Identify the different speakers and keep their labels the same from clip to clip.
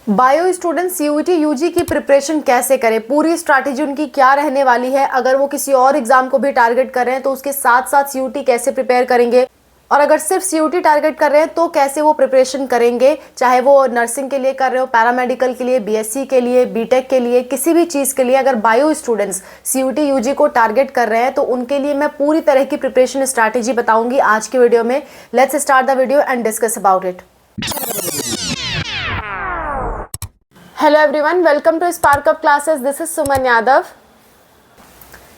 Speaker 1: Bio student CUET UG की preparation कैसे करें, पूरी स्ट्रैटेजी उनकी क्या रहने वाली है। अगर वो किसी और एग्जाम को भी टारगेट कर रहे हैं तो उसके साथ साथ सीयूईटी कैसे प्रिपेयर करेंगे, और अगर सिर्फ सीयूईटी टारगेट कर रहे हैं तो कैसे वो प्रिपरेशन करेंगे, चाहे वो नर्सिंग के लिए कर रहे हो, पैरामेडिकल के लिए, बीएससी के लिए, बीटेक के लिए, किसी भी चीज़ के लिए। अगर बायो स्टूडेंट्स सीयूईटी यूजी को टारगेट कर रहे हैं तो उनके लिए मैं पूरी तरह की प्रिपरेशन स्ट्रैटेजी बताऊंगी आज की वीडियो में। Let's start the video and discuss about it. Hello everyone, welcome to Spark Up classes. This is Suman Yadav.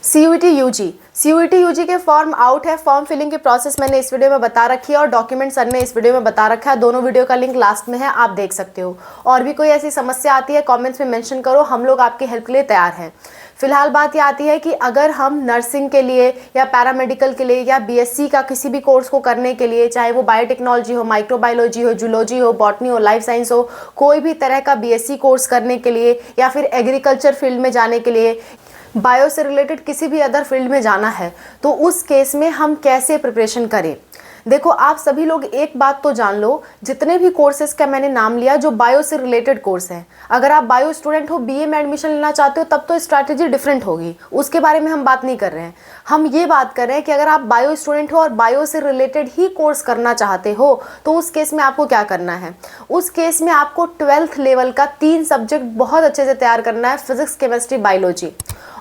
Speaker 1: CUET UG के फॉर्म आउट है। फॉर्म फिलिंग की प्रोसेस मैंने इस वीडियो में बता रखी है और डॉक्यूमेंट सर ने इस वीडियो में बता रखा है। दोनों वीडियो का लिंक लास्ट में है, आप देख सकते हो। और भी कोई ऐसी समस्या आती है कमेंट्स में मेंशन करो, हम लोग आपकी हेल्प के लिए तैयार हैं। फिलहाल बात ये आती है कि अगर हम नर्सिंग के लिए या पैरामेडिकल के लिए या बीएससी का किसी भी कोर्स को करने के लिए, चाहे वो बायोटेक्नोलॉजी हो, माइक्रोबायोलॉजी हो, जूलॉजी हो, बॉटनी हो, लाइफ साइंस हो, कोई भी तरह का बीएससी कोर्स करने के लिए या फिर एग्रीकल्चर फील्ड में जाने के लिए, बायो से रिलेटेड किसी भी अदर फील्ड में जाना है, तो उस केस में हम कैसे प्रिपरेशन करें। देखो, आप सभी लोग एक बात तो जान लो, जितने भी कोर्सेज का मैंने नाम लिया जो बायो से रिलेटेड कोर्स हैं, अगर आप बायो स्टूडेंट हो, बीए में एडमिशन लेना चाहते हो, तब तो स्ट्रैटेजी डिफरेंट होगी, उसके बारे में हम बात नहीं कर रहे हैं। हम ये बात कर रहे हैं कि अगर आप बायो स्टूडेंट हो और बायो से रिलेटेड ही कोर्स करना चाहते हो तो उस केस में आपको क्या करना है। उस केस में आपको 12th लेवल का 3 सब्जेक्ट बहुत अच्छे से तैयार करना है, फिजिक्स, केमिस्ट्री, बायोलॉजी।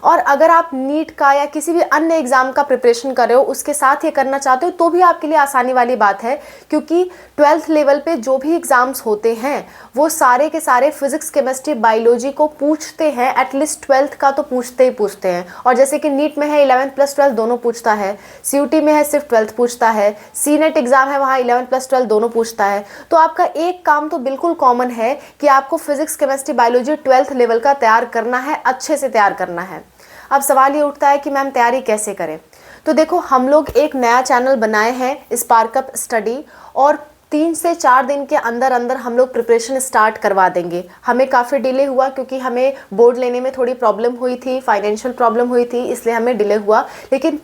Speaker 1: और अगर आप नीट का या किसी भी अन्य एग्जाम का प्रिपरेशन कर रहे हो, उसके साथ ये करना चाहते हो, तो भी आपके लिए आसानी वाली बात है, क्योंकि 12th लेवल पे जो भी एग्जाम्स होते हैं वो सारे के सारे फिजिक्स, केमिस्ट्री, बायोलॉजी को पूछते हैं। एटलीस्ट 12th का तो पूछते ही पूछते हैं। और जैसे कि नीट में है 11th प्लस 12 दोनों पूछता है, सीयूटी में है सिर्फ 12th पूछता है, सीनेट एग्जाम है वहाँ 11th प्लस 12 दोनों पूछता है। तो आपका एक काम तो बिल्कुल कॉमन है कि आपको physics, chemistry, biology 12th level का तैयार करना है, अच्छे से तैयार करना है। अब सवाल ये उठता है कि मैम तैयारी कैसे करें। तो देखो, हम लोग एक नया चैनल बनाए हैं, स्पार्कअप स्टडी, और 3 से 4 दिन के अंदर अंदर हम लोग प्रिपरेशन स्टार्ट करवा देंगे। हमें काफ़ी डिले हुआ क्योंकि हमें बोर्ड लेने में थोड़ी प्रॉब्लम हुई थी, फाइनेंशियल प्रॉब्लम हुई थी, इसलिए हमें डिले हुआ। लेकिन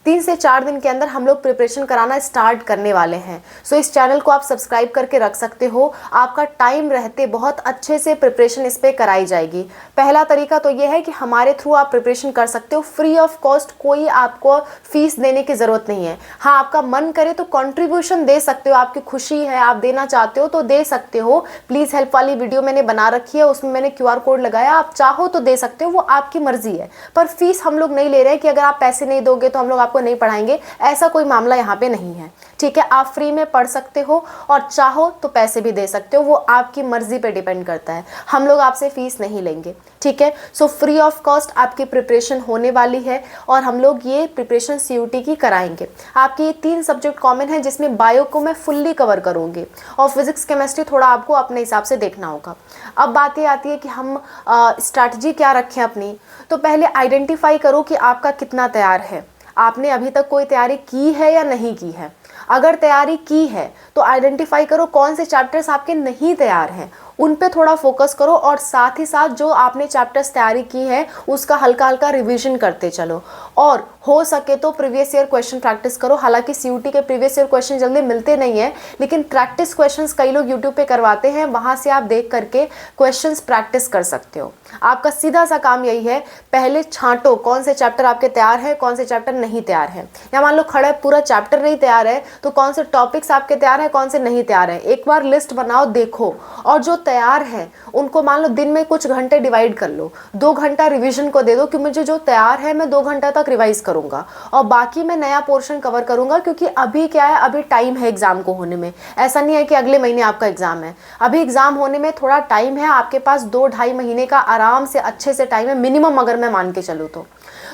Speaker 1: 3 से 4 दिन के अंदर हम लोग प्रिपरेशन कराना स्टार्ट करने वाले हैं। सो इस चैनल को आप सब्सक्राइब करके रख सकते हो। आपका टाइम रहते बहुत अच्छे से प्रिपरेशन इस पर कराई जाएगी। पहला तरीका तो ये है कि हमारे थ्रू आप प्रिपरेशन कर सकते हो फ्री ऑफ कॉस्ट, कोई आपको फीस देने की ज़रूरत नहीं है। हाँ, आपका मन करे तो कंट्रीब्यूशन दे सकते हो, आपकी खुशी है, आप देना चाहते हो तो दे सकते हो। प्लीज़ हेल्प वाली वीडियो मैंने बना रखी है, उसमें मैंने QR कोड लगाया, आप चाहो तो दे सकते हो, वो आपकी मर्जी है। पर फीस हम लोग नहीं ले रहे हैं कि अगर आप पैसे नहीं दोगे तो हम लोग आपको नहीं पढ़ाएंगे, ऐसा कोई मामला यहाँ पे नहीं है। ठीक है, आप फ्री में पढ़ सकते हो और चाहो तो पैसे भी दे सकते हो, वो आपकी मर्जी पे डिपेंड करता है। हम लोग आपसे फीस नहीं लेंगे। ठीक है, सो फ्री ऑफ कॉस्ट आपकी प्रिपरेशन होने वाली है और हम लोग ये प्रिपरेशन सीयूटी की कराएंगे। आपके ये 3 सब्जेक्ट कॉमन है, जिसमें बायो को मैं फुल्ली कवर करूँगी और फिजिक्स, केमिस्ट्री थोड़ा आपको अपने हिसाब से देखना होगा। अब बात ये आती है कि हम स्ट्रैटेजी क्या रखें अपनी। तो पहले आइडेंटिफाई करो कि आपका कितना तैयार है। आपने अभी तक कोई तैयारी की है या नहीं की है। अगर तैयारी की है तो आइडेंटिफाई करो कौन से चैप्टर्स आपके नहीं तैयार हैं, उन पे थोड़ा फोकस करो और साथ ही साथ जो आपने चैप्टर्स तैयारी की है उसका हल्का हल्का रिवीजन करते चलो। और हो सके तो प्रीवियस ईयर क्वेश्चन प्रैक्टिस करो। हालांकि सीयूटी के प्रीवियस ईयर क्वेश्चन जल्दी मिलते नहीं हैं, लेकिन प्रैक्टिस क्वेश्चंस कई लोग यूट्यूब पे करवाते हैं, वहाँ से आप देख करके क्वेश्चंस प्रैक्टिस कर सकते हो। आपका सीधा सा काम यही है, पहले छांटो कौन से चैप्टर आपके तैयार है, कौन से चैप्टर नहीं तैयार है। या मान लो खड़ा पूरा चैप्टर नहीं तैयार है तो कौन से टॉपिक्स आपके तैयार है, कौन से नहीं तैयार है, एक बार लिस्ट बनाओ, देखो। और जो तैयार है उनको मान लो दिन में कुछ घंटे डिवाइड कर लो, 2 घंटा रिवीजन को दे दो कि मुझे जो तैयार है मैं 2 घंटा तक रिवाइज करूंगा और बाकी मैं नया पोर्शन कवर करूंगा। क्योंकि अभी क्या है, अभी टाइम है एग्जाम को होने में। ऐसा नहीं है कि अगले महीने आपका एग्जाम है, अभी एग्जाम होने में थोड़ा टाइम है। आपके पास 2-2.5 महीने का आराम से अच्छे से टाइम है मिनिमम, अगर मैं मान के चलूँ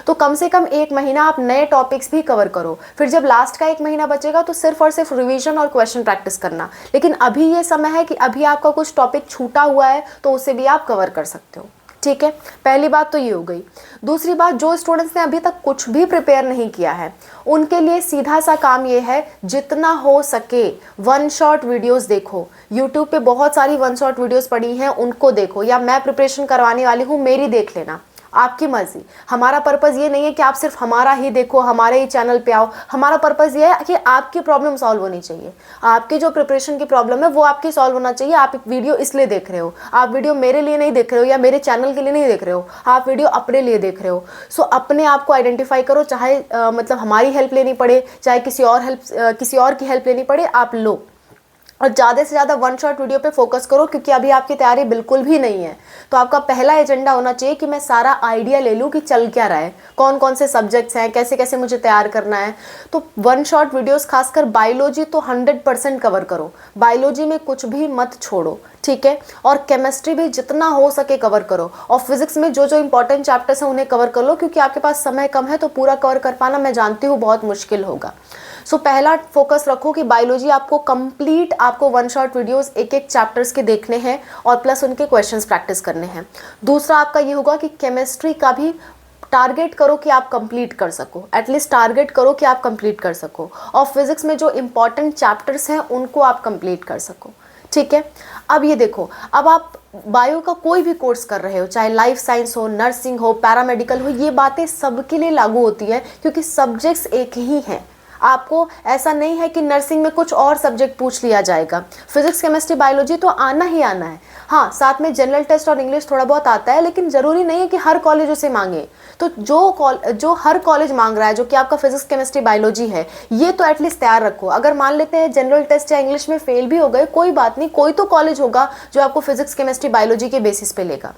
Speaker 1: तो कम से कम 1 महीना आप नए टॉपिक्स भी कवर करो। फिर जब लास्ट का 1 महीना बचेगा तो सिर्फ और सिर्फ रिवीजन और क्वेश्चन प्रैक्टिस करना। लेकिन अभी ये समय है कि अभी आपका कुछ टॉपिक छूटा हुआ है तो उसे भी आप कवर कर सकते हो। ठीक है, पहली बात तो ये हो गई। दूसरी बात, जो स्टूडेंट्स ने अभी तक कुछ भी प्रिपेयर नहीं किया है उनके लिए सीधा सा काम ये है, जितना हो सके 1 शॉट वीडियोस देखो। यूट्यूब पे बहुत सारी 1 शॉट वीडियोस पड़ी हैं, उनको देखो, या मैं प्रिपरेशन करवाने वाली हूँ मेरी देख लेना। आपकी मर्जी। हमारा पर्पज़ ये नहीं है कि आप सिर्फ हमारा ही देखो, हमारे ही चैनल पे आओ। हमारा पर्पज़ ये है कि आपकी प्रॉब्लम सॉल्व होनी चाहिए। आपकी जो प्रिपरेशन की प्रॉब्लम है वो आपकी सॉल्व होना चाहिए। आप वीडियो इसलिए देख रहे हो, आप वीडियो मेरे लिए नहीं देख रहे हो या मेरे चैनल के लिए नहीं देख रहे हो, आप वीडियो अपने लिए देख रहे हो। सो अपने आप को आइडेंटिफाई करो, चाहे मतलब हमारी हेल्प लेनी पड़े, चाहे किसी और की हेल्प लेनी पड़े, आप लो। और ज़्यादा से ज़्यादा वन शॉट वीडियो पे फोकस करो, क्योंकि अभी आपकी तैयारी बिल्कुल भी नहीं है। तो आपका पहला एजेंडा होना चाहिए कि मैं सारा आइडिया ले लूँ कि चल क्या रहा है, कौन कौन से सब्जेक्ट्स हैं, कैसे कैसे मुझे तैयार करना है। तो वन शॉट वीडियोस, खासकर बायोलॉजी तो 100% कवर करो। बायोलॉजी में कुछ भी मत छोड़ो, ठीक है। और केमिस्ट्री भी जितना हो सके कवर करो। और फिजिक्स में जो जो इंपॉर्टेंट चैप्टर्स हैं उन्हें कवर कर लो, क्योंकि आपके पास समय कम है तो पूरा कवर कर पाना मैं जानती हूँ बहुत मुश्किल होगा। सो पहला फोकस रखो कि बायोलॉजी आपको कंप्लीट, आपको वन शॉट वीडियोस एक एक चैप्टर्स के देखने हैं और प्लस उनके क्वेश्चंस प्रैक्टिस करने हैं। दूसरा आपका ये होगा कि केमिस्ट्री का भी टारगेट करो कि आप कंप्लीट कर सको, एटलीस्ट टारगेट करो कि आप कंप्लीट कर सको। और फिजिक्स में जो इंपॉर्टेंट चैप्टर्स हैं उनको आप कंप्लीट कर सको, ठीक है। अब ये देखो, अब आप बायो का कोई भी कोर्स कर रहे हो, चाहे लाइफ साइंस हो, नर्सिंग हो, पैरामेडिकल हो, ये बातें सबके लिए लागू होती है, क्योंकि सब्जेक्ट्स एक ही हैं। आपको ऐसा नहीं है कि नर्सिंग में कुछ और सब्जेक्ट पूछ लिया जाएगा। फिजिक्स, केमिस्ट्री, बायोलॉजी तो आना ही आना है। हाँ, साथ में जनरल टेस्ट और इंग्लिश थोड़ा बहुत आता है, लेकिन ज़रूरी नहीं है कि हर कॉलेज उसे मांगे। तो जो हर कॉलेज मांग रहा है, जो कि आपका फिजिक्स, केमिस्ट्री, बायोलॉजी है, ये तो एटलीस्ट तैयार रखो। अगर मान लेते हैं जनरल टेस्ट या इंग्लिश में फेल भी हो गए, कोई बात नहीं, कोई तो कॉलेज होगा जो आपको फिजिक्स, केमिस्ट्री, बायोलॉजी के बेसिस पे लेगा,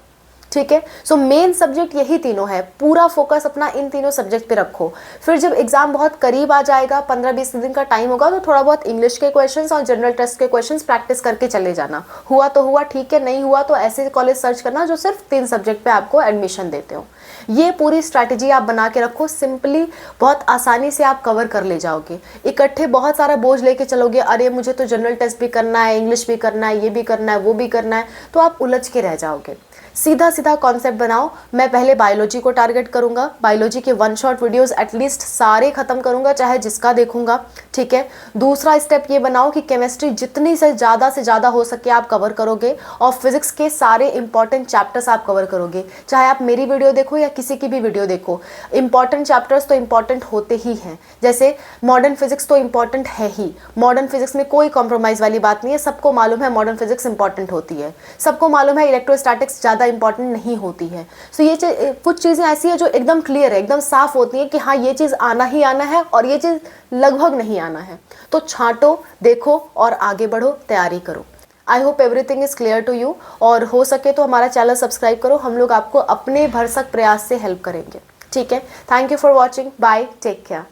Speaker 1: ठीक है। सो मेन सब्जेक्ट यही तीनों है, पूरा फोकस अपना इन तीनों सब्जेक्ट पे रखो। फिर जब एग्जाम बहुत करीब आ जाएगा, 15-20 दिन का टाइम होगा, तो थोड़ा बहुत इंग्लिश के क्वेश्चंस और जनरल टेस्ट के क्वेश्चंस प्रैक्टिस करके चले जाना। हुआ तो हुआ, ठीक है, नहीं हुआ तो ऐसे कॉलेज सर्च करना जो सिर्फ 3 सब्जेक्ट पे आपको एडमिशन देते हो। ये पूरी स्ट्रैटेजी आप बना के रखो, सिंपली बहुत आसानी से आप कवर कर ले जाओगे। इकट्ठे बहुत सारा बोझ लेके चलोगे, अरे मुझे तो जनरल टेस्ट भी करना है, इंग्लिश भी करना है, ये भी करना है, वो भी करना है, तो आप उलझ के रह जाओगे। सीधा सीधा कॉन्सेप्ट बनाओ। मैं पहले बायोलॉजी को टारगेट करूंगा, बायोलॉजी के वन शॉट वीडियोस एटलीस्ट सारे खत्म करूंगा, चाहे जिसका देखूंगा, ठीक है। दूसरा स्टेप ये बनाओ कि केमिस्ट्री जितनी से ज़्यादा हो सके आप कवर करोगे, और फिजिक्स के सारे इंपॉर्टेंट चैप्टर्स आप कवर करोगे, चाहे आप मेरी वीडियो देखो या किसी की भी वीडियो देखो। इंपॉर्टेंट चैप्टर्स तो इंपॉर्टेंट होते ही हैं, जैसे मॉडर्न फिजिक्स तो इंपॉर्टेंट है ही। मॉडर्न फिजिक्स में कोई कॉम्प्रोमाइज़ वाली बात नहीं है, सबको मालूम है मॉडर्न फिजिक्स इंपॉर्टेंट होती है, सबको मालूम है इलेक्ट्रोस्टैटिक्स ज़्यादा इंपॉर्टेंट नहीं होती है। सो ये कुछ चीज़ें ऐसी है जो एकदम क्लियर है, एकदम साफ होती है कि हाँ ये चीज़ आना ही आना है और ये चीज़ लगभग नहीं आना है। तो छांटो, देखो और आगे बढ़ो, तैयारी करो। I hope everything is clear to you. और हो सके तो हमारा चैनल सब्सक्राइब करो, हम लोग आपको अपने भरसक प्रयास से हेल्प करेंगे, ठीक है। Thank you for watching, bye, take care.